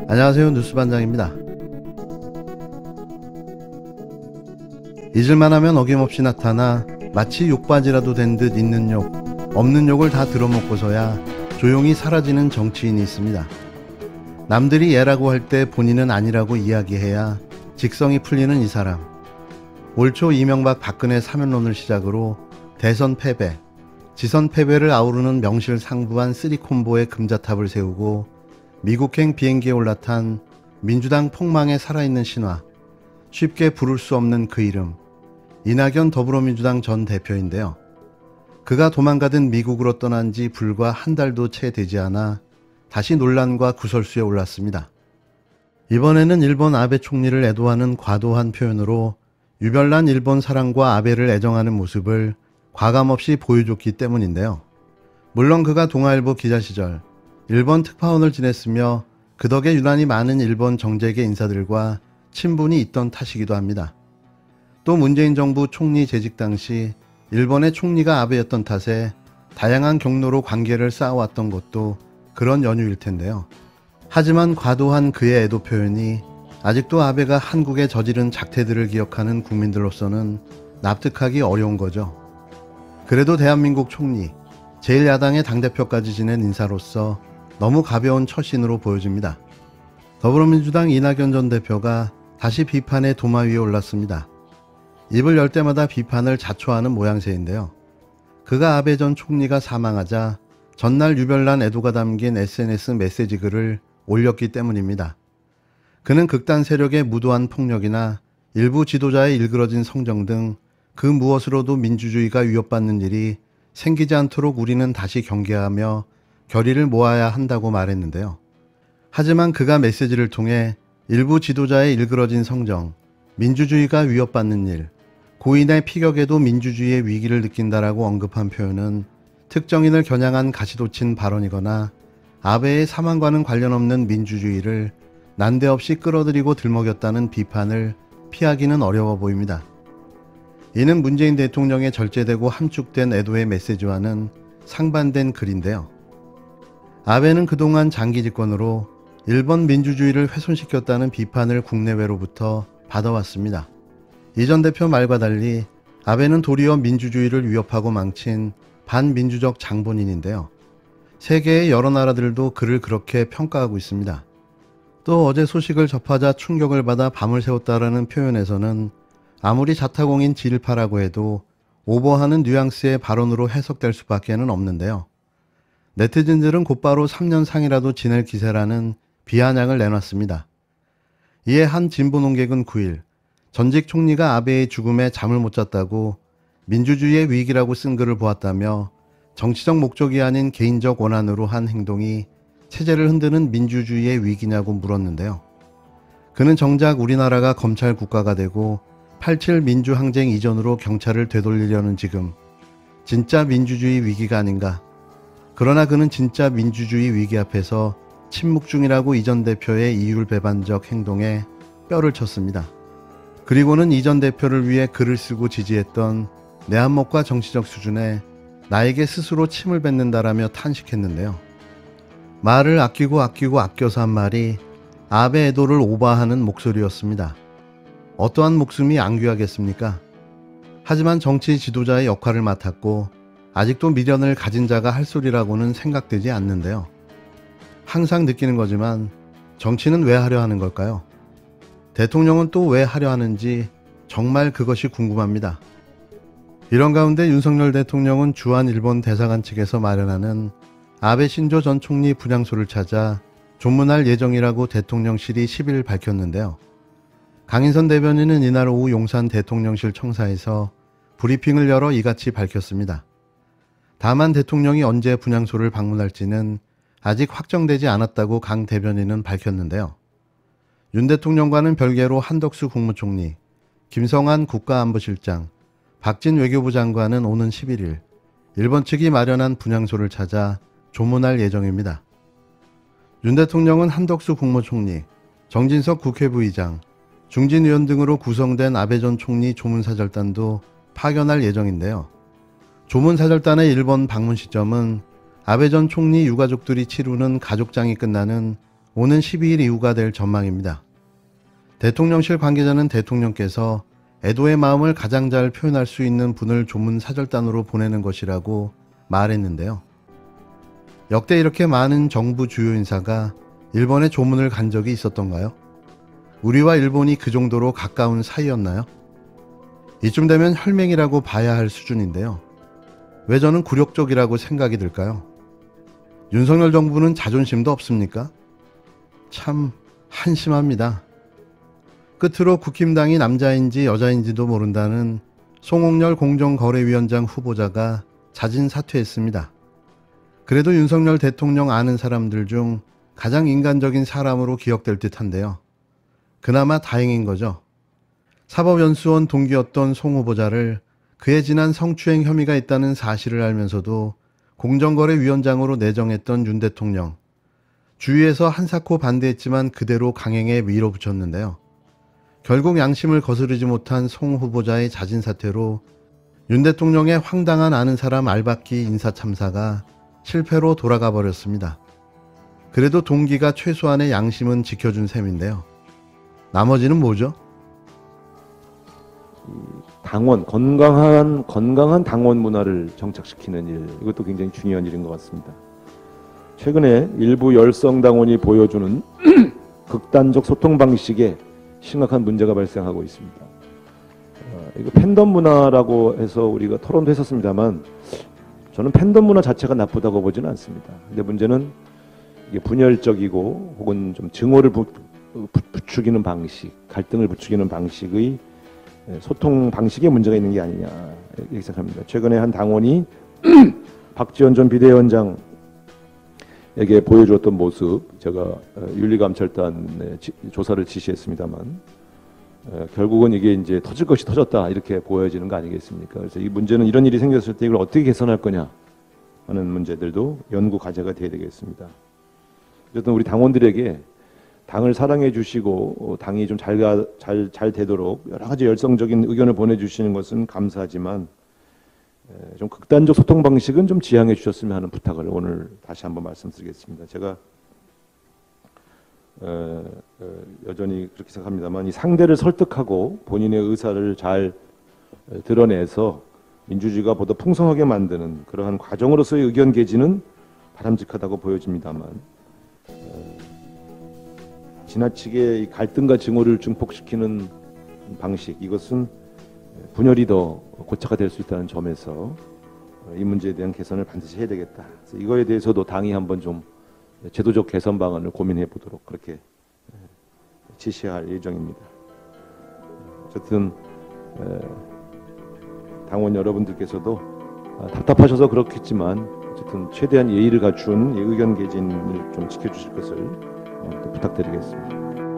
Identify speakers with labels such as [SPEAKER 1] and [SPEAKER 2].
[SPEAKER 1] 안녕하세요, 뉴스반장입니다. 잊을만 하면 어김없이 나타나 마치 욕바지라도 된 듯 있는 욕, 없는 욕을 다 들어먹고서야 조용히 사라지는 정치인이 있습니다. 남들이 얘라고 할 때 본인은 아니라고 이야기해야 직성이 풀리는 이 사람. 올 초 이명박 박근혜 사면론을 시작으로 대선 패배, 지선 패배를 아우르는 명실상부한 쓰리콤보의 금자탑을 세우고 미국행 비행기에 올라탄 민주당 폭망에 살아있는 신화, 쉽게 부를 수 없는 그 이름, 이낙연 더불어민주당 전 대표인데요. 그가 도망가던 미국으로 떠난 지 불과 한 달도 채 되지 않아 다시 논란과 구설수에 올랐습니다. 이번에는 일본 아베 총리를 애도하는 과도한 표현으로 유별난 일본 사랑과 아베를 애정하는 모습을 과감없이 보여줬기 때문인데요. 물론 그가 동아일보 기자 시절 일본 특파원을 지냈으며 그 덕에 유난히 많은 일본 정재계 인사들과 친분이 있던 탓이기도 합니다. 또 문재인 정부 총리 재직 당시 일본의 총리가 아베였던 탓에 다양한 경로로 관계를 쌓아왔던 것도 그런 연유일 텐데요. 하지만 과도한 그의 애도 표현이 아직도 아베가 한국에 저지른 작태들을 기억하는 국민들로서는 납득하기 어려운 거죠. 그래도 대한민국 총리, 제1야당의 당대표까지 지낸 인사로서 너무 가벼운 처신으로 보여집니다. 더불어민주당 이낙연 전 대표가 다시 비판의 도마 위에 올랐습니다. 입을 열 때마다 비판을 자초하는 모양새인데요. 그가 아베 전 총리가 사망하자 전날 유별난 애도가 담긴 SNS 메시지 글을 올렸기 때문입니다. 그는 극단 세력의 무도한 폭력이나 일부 지도자의 일그러진 성정 등 그 무엇으로도 민주주의가 위협받는 일이 생기지 않도록 우리는 다시 경계하며 결의를 모아야 한다고 말했는데요. 하지만 그가 메시지를 통해 일부 지도자의 일그러진 성정, 민주주의가 위협받는 일, 고인의 피격에도 민주주의의 위기를 느낀다라고 언급한 표현은 특정인을 겨냥한 가시돋친 발언이거나 아베의 사망과는 관련 없는 민주주의를 난데없이 끌어들이고 들먹였다는 비판을 피하기는 어려워 보입니다. 이는 문재인 대통령의 절제되고 함축된 애도의 메시지와는 상반된 글인데요. 아베는 그동안 장기 집권으로 일본 민주주의를 훼손시켰다는 비판을 국내외로부터 받아왔습니다. 이 전 대표 말과 달리 아베는 도리어 민주주의를 위협하고 망친 반민주적 장본인인데요. 세계의 여러 나라들도 그를 그렇게 평가하고 있습니다. 또 어제 소식을 접하자 충격을 받아 밤을 새웠다라는 표현에서는 아무리 자타공인 지일파라고 해도 오버하는 뉘앙스의 발언으로 해석될 수밖에는 없는데요. 네티즌들은 곧바로 3년 상이라도 지낼 기세라는 비아냥을 내놨습니다. 이에 한 진보 논객은 9일 전직 총리가 아베의 죽음에 잠을 못 잤다고 민주주의의 위기라고 쓴 글을 보았다며 정치적 목적이 아닌 개인적 원한으로 한 행동이 체제를 흔드는 민주주의의 위기냐고 물었는데요. 그는 정작 우리나라가 검찰 국가가 되고 87 민주항쟁 이전으로 경찰을 되돌리려는 지금 진짜 민주주의 위기가 아닌가. 그러나 그는 진짜 민주주의 위기 앞에서 침묵 중이라고 이 전 대표의 이율배반적 행동에 뼈를 쳤습니다. 그리고는 이 전 대표를 위해 글을 쓰고 지지했던 내 안목과 정치적 수준에 나에게 스스로 침을 뱉는다라며 탄식했는데요. 말을 아끼고 아껴서 한 말이 아베 애도를 오버하는 목소리였습니다. 어떠한 목숨이 안 귀하겠습니까? 하지만 정치 지도자의 역할을 맡았고 아직도 미련을 가진 자가 할 소리라고는 생각되지 않는데요. 항상 느끼는 거지만 정치는 왜 하려 하는 걸까요? 대통령은 또 왜 하려 하는지 정말 그것이 궁금합니다. 이런 가운데 윤석열 대통령은 주한 일본 대사관 측에서 마련하는 아베 신조 전 총리 분향소를 찾아 조문할 예정이라고 대통령실이 10일 밝혔는데요. 강인선 대변인은 이날 오후 용산 대통령실 청사에서 브리핑을 열어 이같이 밝혔습니다. 다만 대통령이 언제 분향소를 방문할지는 아직 확정되지 않았다고 강 대변인은 밝혔는데요. 윤 대통령과는 별개로 한덕수 국무총리, 김성한 국가안보실장, 박진 외교부 장관은 오는 11일 일본 측이 마련한 분향소를 찾아 조문할 예정입니다. 윤 대통령은 한덕수 국무총리, 정진석 국회부의장, 중진 의원 등으로 구성된 아베 전 총리 조문사절단도 파견할 예정인데요. 조문사절단의 일본 방문 시점은 아베 전 총리 유가족들이 치르는 가족장이 끝나는 오는 12일 이후가 될 전망입니다. 대통령실 관계자는 대통령께서 애도의 마음을 가장 잘 표현할 수 있는 분을 조문사절단으로 보내는 것이라고 말했는데요. 역대 이렇게 많은 정부 주요 인사가 일본에 조문을 간 적이 있었던가요? 우리와 일본이 그 정도로 가까운 사이였나요? 이쯤 되면 혈맹이라고 봐야 할 수준인데요. 왜 저는 굴욕적이라고 생각이 들까요? 윤석열 정부는 자존심도 없습니까? 참 한심합니다. 끝으로 국힘당이 남자인지 여자인지도 모른다는 송옥열 공정거래위원장 후보자가 자진 사퇴했습니다. 그래도 윤석열 대통령 아는 사람들 중 가장 인간적인 사람으로 기억될 듯한데요. 그나마 다행인 거죠. 사법연수원 동기였던 송 후보자를 그에 지난 성추행 혐의가 있다는 사실을 알면서도 공정거래위원장으로 내정했던 윤 대통령. 주위에서 한사코 반대했지만 그대로 강행에 밀어붙였는데요. 결국 양심을 거스르지 못한 송 후보자의 자진 사퇴로 윤 대통령의 황당한 아는 사람 알박기 인사참사가 실패로 돌아가 버렸습니다. 그래도 동기가 최소한의 양심은 지켜준 셈인데요. 나머지는 뭐죠?
[SPEAKER 2] 당원, 건강한 당원 문화를 정착시키는 일, 이것도 굉장히 중요한 일인 것 같습니다. 최근에 일부 열성 당원이 보여주는 극단적 소통 방식에 심각한 문제가 발생하고 있습니다. 이거 팬덤 문화라고 해서 우리가 토론도 했었습니다만 저는 팬덤 문화 자체가 나쁘다고 보지는 않습니다. 근데 문제는 이게 분열적이고 혹은 좀 증오를 부추기는 방식, 갈등을 부추기는 방식의 소통 방식에 문제가 있는 게 아니냐 이렇게 생각합니다. 최근에 한 당원이 박지원 전 비대위원장에게 보여주었던 모습, 제가 윤리감찰단에 조사를 지시했습니다만 결국은 이게 이제 터질 것이 터졌다 이렇게 보여지는 거 아니겠습니까? 그래서 이 문제는 이런 일이 생겼을 때 이걸 어떻게 개선할 거냐 하는 문제들도 연구 과제가 돼야 되겠습니다. 어쨌든 우리 당원들에게 당을 사랑해 주시고 당이 좀 잘 되도록 여러 가지 열성적인 의견을 보내주시는 것은 감사하지만 좀 극단적 소통 방식은 좀 지양해 주셨으면 하는 부탁을 오늘 다시 한번 말씀드리겠습니다. 제가 여전히 그렇게 생각합니다만 이 상대를 설득하고 본인의 의사를 잘 드러내서 민주주의가 보다 풍성하게 만드는 그러한 과정으로서의 의견 개진은 바람직하다고 보여집니다만 지나치게 이 갈등과 증오를 증폭시키는 방식, 이것은 분열이 더 고착화 될 수 있다는 점에서 이 문제에 대한 개선을 반드시 해야 되겠다. 그래서 이거에 대해서도 당이 한번 좀 제도적 개선 방안을 고민해 보도록 그렇게 지시할 예정입니다. 어쨌든 당원 여러분들께서도 답답하셔서 그렇겠지만 어쨌든 최대한 예의를 갖춘 의견 개진을 좀 지켜주실 것을 또 부탁드리겠습니다.